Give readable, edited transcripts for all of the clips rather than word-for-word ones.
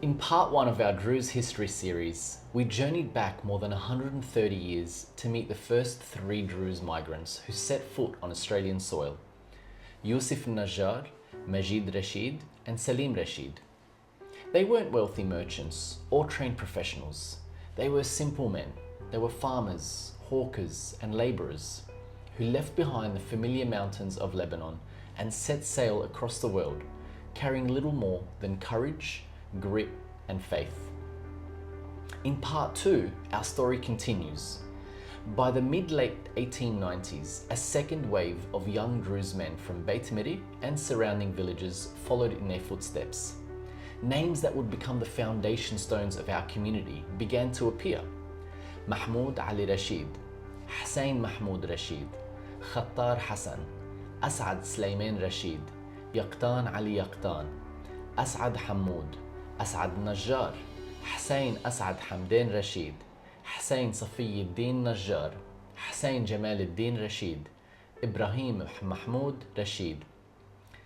In part one of our Druze history series, we journeyed back more than 130 years to meet the first three Druze migrants who set foot on Australian soil: Youssef Najjar, Majid Rasheed, and Salim Rasheed. They weren't wealthy merchants or trained professionals. They were simple men. They were farmers, hawkers, and labourers who left behind the familiar mountains of Lebanon and set sail across the world, carrying little more than courage, grit, and faith. In part two, our story continues. By the mid-late 1890s, a second wave of young Druze men from Beit Mery and surrounding villages followed in their footsteps. Names that would become the foundation stones of our community began to appear. Mahmoud Ali Rasheed, Hussein Mahmoud Rasheed, Khattar Hassan, As'ad Sulaiman Rasheed, Yaqtan Ali Yaqtan, As'ad Hamoud, As'ad Najjar, Hussein As'ad Hamdan Rasheed, Hussein Safiuddin Najjar, Hussein Jamaluddin Rasheed, Ibrahim Mahmoud Rasheed,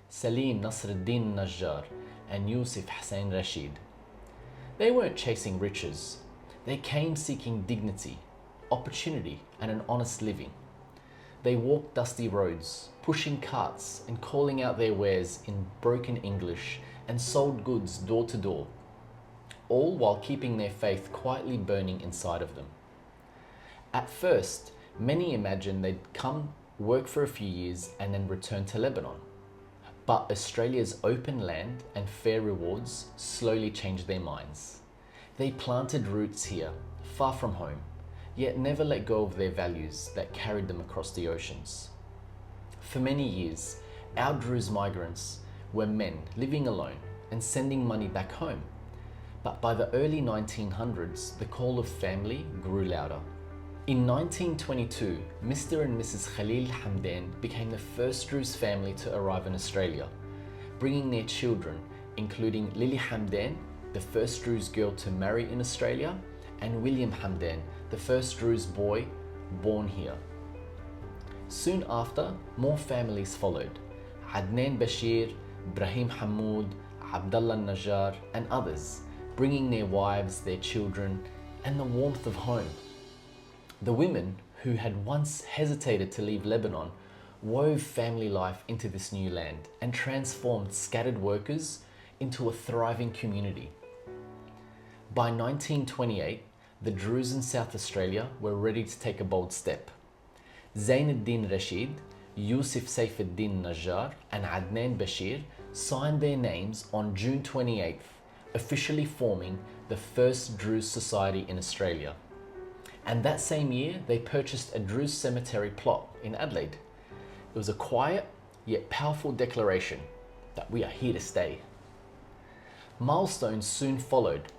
Salim Nasruddin Najjar, and Youssef Rasheed. They weren't chasing riches. They came seeking dignity, opportunity, and an honest living. They walked dusty roads, pushing carts and calling out their wares in broken English, and sold goods door to door, all while keeping their faith quietly burning inside of them. At first, many imagined they'd come, work for a few years, and then return to Lebanon. But Australia's open land and fair rewards slowly changed their minds. They planted roots here, far from home, yet never let go of their values that carried them across the oceans. For many years, our Druze migrants were men living alone and sending money back home. But by the early 1900s, the call of family grew louder. In 1922, Mr. and Mrs. Khalil Hamdan became the first Druze family to arrive in Australia, bringing their children, including Lily Hamdan, the first Druze girl to marry in Australia, and William Hamdan, the first Druze boy born here. Soon after, more families followed: Adnan Bashir, Ibrahim Hamoud, Abdullah Najjar, and others, bringing their wives, their children, and the warmth of home. The women, who had once hesitated to leave Lebanon, wove family life into this new land and transformed scattered workers into a thriving community. By 1928, the Druze in South Australia were ready to take a bold step. Zainuddin Rasheed, Youssef Saifuddin Najjar, and Adnan Bashir signed their names on June 28th, officially forming the first Druze society in Australia. And that same year, they purchased a Druze cemetery plot in Adelaide. It was a quiet yet powerful declaration that we are here to stay. Milestones soon followed.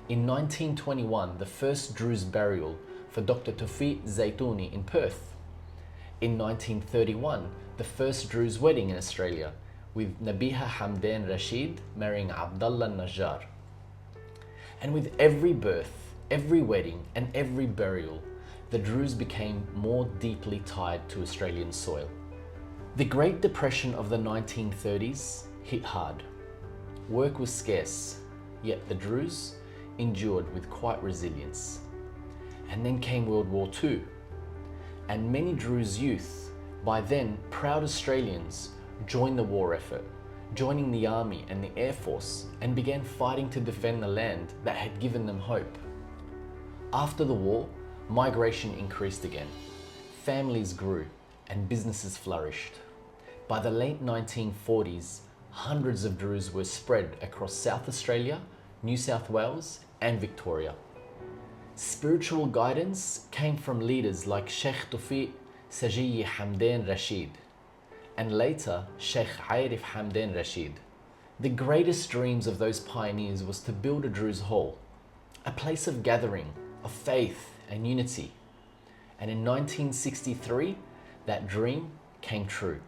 In 1921, the first Druze burial for Dr. Tawfiq Zaytouni in Perth. In 1931, the first Druze wedding in Australia, with Nabiha Hamdan Rasheed marrying Abdullah Najjar. And with every birth, every wedding, and every burial, the Druze became more deeply tied to Australian soil. The Great Depression of the 1930s hit hard. Work was scarce, yet the Druze endured with quite resilience. And then came World War II, and many Druze youth, by then proud Australians, joined the war effort, joining the army and the air force, and began fighting to defend the land that had given them hope. After the war, migration increased again. Families grew and businesses flourished. By the late 1940s, hundreds of Druze were spread across South Australia, New South Wales, and Victoria. Spiritual guidance came from leaders like Sheikh Tawfiq Sajiyi Hamdan Rasheed, and later Sheikh Arif Hamdan Rasheed. The greatest dreams of those pioneers was to build a Druze Hall, a place of gathering, of faith and unity. And in 1963, that dream came true,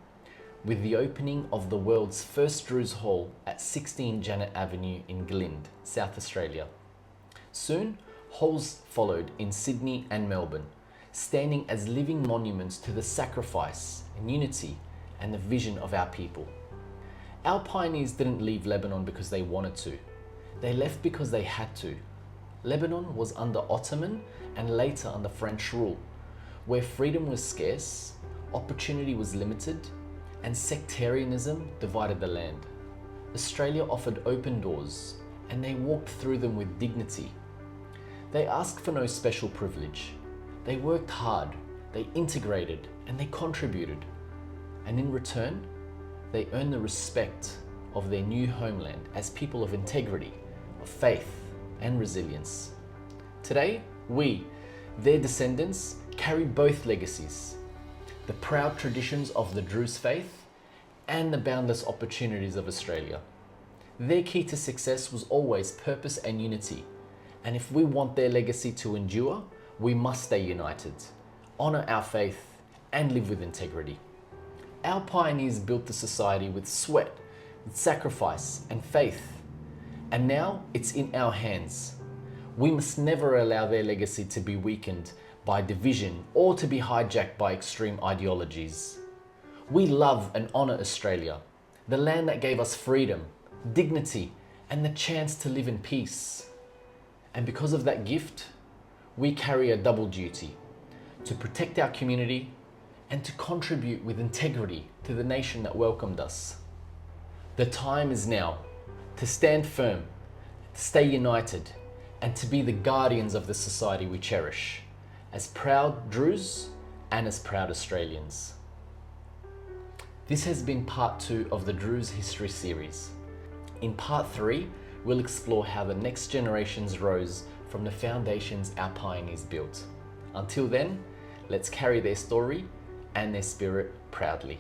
with the opening of the world's first Druze Hall at 16 Janet Avenue in Glynde, South Australia. Soon, halls followed in Sydney and Melbourne, standing as living monuments to the sacrifice and unity and the vision of our people. Our pioneers didn't leave Lebanon because they wanted to. They left because they had to. Lebanon was under Ottoman and later under French rule, where freedom was scarce, opportunity was limited, and sectarianism divided the land. Australia offered open doors, and they walked through them with dignity. They asked for no special privilege. They worked hard, they integrated, and they contributed. And in return, they earned the respect of their new homeland as people of integrity, of faith, and resilience. Today, we, their descendants, carry both legacies, the proud traditions of the Druze faith and the boundless opportunities of Australia. Their key to success was always purpose and unity, and if we want their legacy to endure, we must stay united, honour our faith, and live with integrity. Our pioneers built the society with sweat, with sacrifice and faith, and now it's in our hands. We must never allow their legacy to be weakened by division or to be hijacked by extreme ideologies. We love and honour Australia, the land that gave us freedom, dignity, and the chance to live in peace. And because of that gift, we carry a double duty: to protect our community and to contribute with integrity to the nation that welcomed us. The time is now to stand firm, to stay united, and to be the guardians of the society we cherish, as proud Druze and as proud Australians. This has been part 2 of the Druze History series. In part 3, we'll explore how the next generations rose from the foundations our pioneers built. Until then, let's carry their story and their spirit proudly.